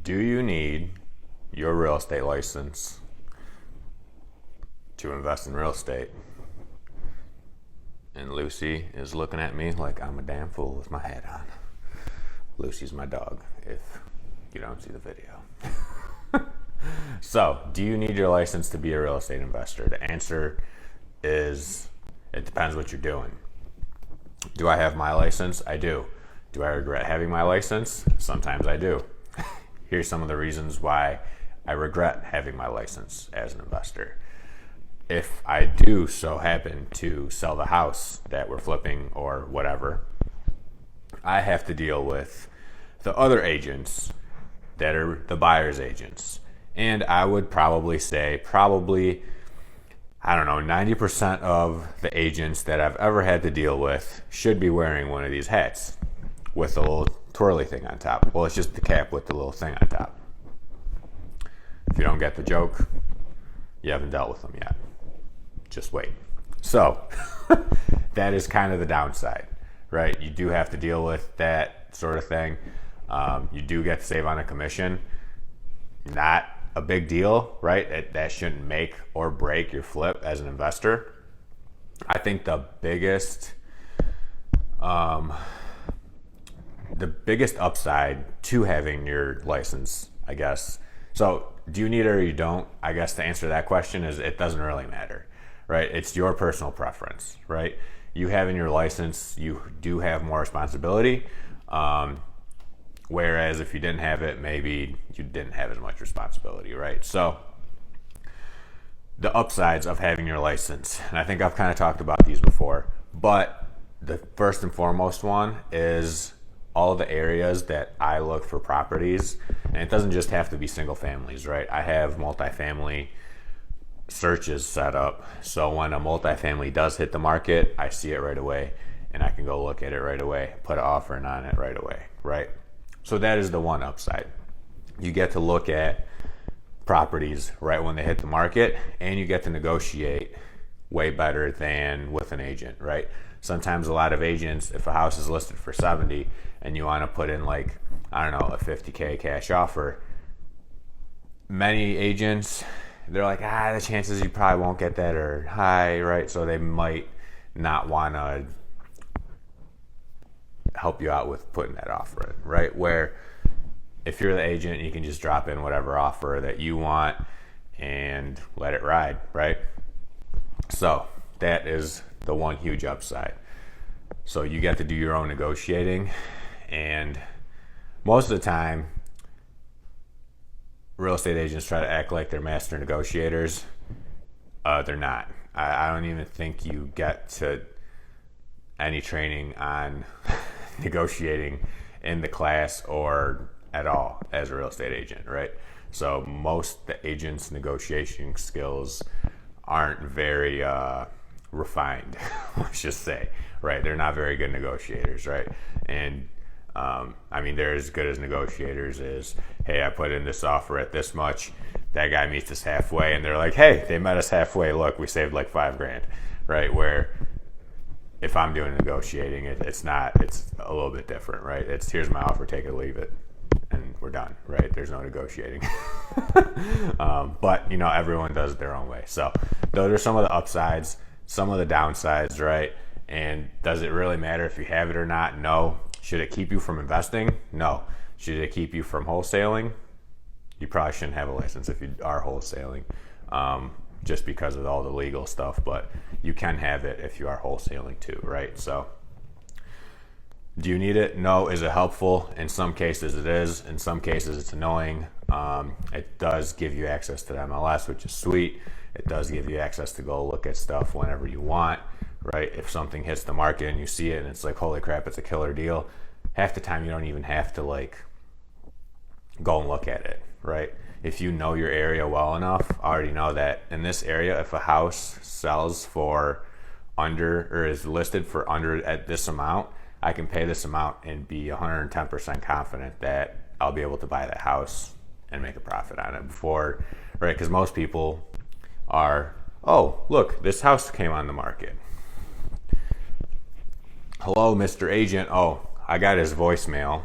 Do you need your real estate license to invest in real estate? And Lucy is looking at me like I'm a damn fool with my hat on. Lucy's my dog, if you don't see the video. So, do you need your license to be a real estate investor? The answer is, it depends what you're doing. Do I have my license? I do. Do I regret having my license? Sometimes I do. Here's some of the reasons why I regret having my license as an investor. If I do so happen to sell the house that we're flipping or whatever, I have to deal with the other agents that are the buyer's agents. And I would probably say, I don't know, 90% of the agents that I've ever had to deal with should be wearing one of these hats with a little twirly thing on top. Well, it's just the cap with the little thing on top. If you don't get the joke, you haven't dealt with them yet. Just wait. So, that is kind of the downside, right? You do have to deal with that sort of thing. You do get to save on a commission. Not a big deal, right? That shouldn't make or break your flip as an investor. I think the biggest upside to having your license, I guess. So, do you need it or you don't? I guess the answer to that question is it doesn't really matter, right? It's your personal preference, right? You having your license, you do have more responsibility. Whereas if you didn't have it, maybe you didn't have as much responsibility, right? So the upsides of having your license, and I think I've kind of talked about these before, but the first and foremost one is all the areas that I look for properties, and it doesn't just have to be single families, right? I have multifamily searches set up, so when a multifamily does hit the market, I see it right away, and I can go look at it right away, put an offer in on it right away, right? So that is the one upside. You get to look at properties right when they hit the market, and you get to negotiate way better than with an agent, right? Sometimes a lot of agents, if a house is listed for 70 and you want to put in like, I don't know, a 50K cash offer, many agents, they're like, the chances you probably won't get that are high, right? So they might not want to help you out with putting that offer in, right? Where if you're the agent, you can just drop in whatever offer that you want and let it ride, right? So that is the one huge upside. So you get to do your own negotiating, and most of the time, real estate agents try to act like they're master negotiators. They're not. I don't even think you get to any training on negotiating in the class or at all as a real estate agent, right? So most the agents' negotiation skills aren't very refined, let's just say, right? They're not very good negotiators, right? And they're as good as negotiators as, hey, I put in this offer at this much, that guy meets us halfway, and they're like, hey, they met us halfway, look, we saved like $5,000, right? Where if I'm doing negotiating, it's a little bit different, right? It's here's my offer, take it or leave it, and we're done, right? There's no negotiating. But everyone does it their own way. So those are some of the upsides, some of the downsides, right? And does it really matter if you have it or not? No. Should it keep you from investing? No. Should it keep you from wholesaling? You probably shouldn't have a license if you are wholesaling, just because of all the legal stuff, but you can have it if you are wholesaling too, right? So do you need it? No. Is it helpful? In some cases it is. In some cases it's annoying. It does give you access to the MLS, which is sweet. It does give you access to go look at stuff whenever you want, right? If something hits the market and you see it and it's like, holy crap, it's a killer deal, half the time you don't even have to like go and look at it, right? If you know your area well enough, I already know that in this area, if a house sells for under or is listed for under at this amount, I can pay this amount and be 110% confident that I'll be able to buy that house and make a profit on it before, right? Because most people are, oh, look, this house came on the market. Hello, Mr. Agent. Oh, I got his voicemail.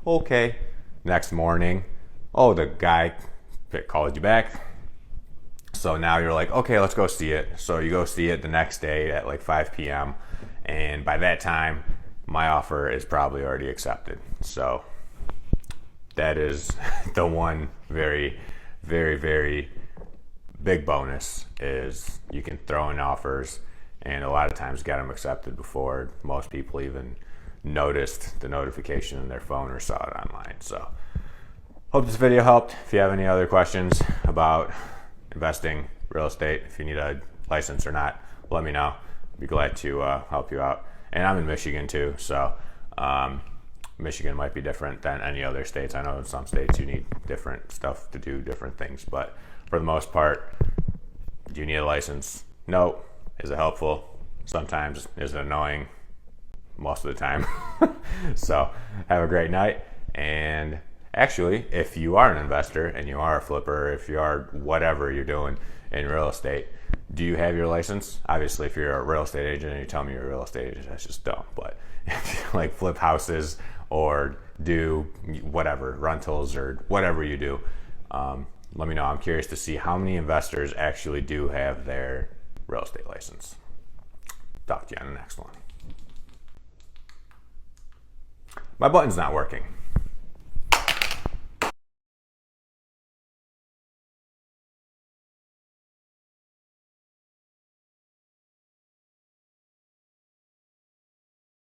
Okay. Next morning, oh, the guy called you back. So now you're like, okay, let's go see it. So you go see it the next day at like 5 p.m. And by that time, my offer is probably already accepted. So that is the one very, very, very big bonus is you can throw in offers and a lot of times get them accepted before most people even noticed the notification in their phone or saw it online. So hope this video helped. If you have any other questions about investing real estate, if you need a license or not, let me know. I'd be glad to help you out. And I'm in Michigan too, so Michigan might be different than any other states. I know in some states you need different stuff to do different things, but for the most part, do you need a license? No. Is it helpful? Sometimes. Is it annoying? Most of the time. So have a great night. And actually, if you are an investor and you are a flipper, if you are whatever you're doing in real estate, do you have your license? Obviously, if you're a real estate agent and you tell me you're a real estate agent, that's just dumb. But if you like flip houses or do whatever, rentals or whatever you do, let me know. I'm curious to see how many investors actually do have their real estate license. Talk to you on the next one. My button's not working.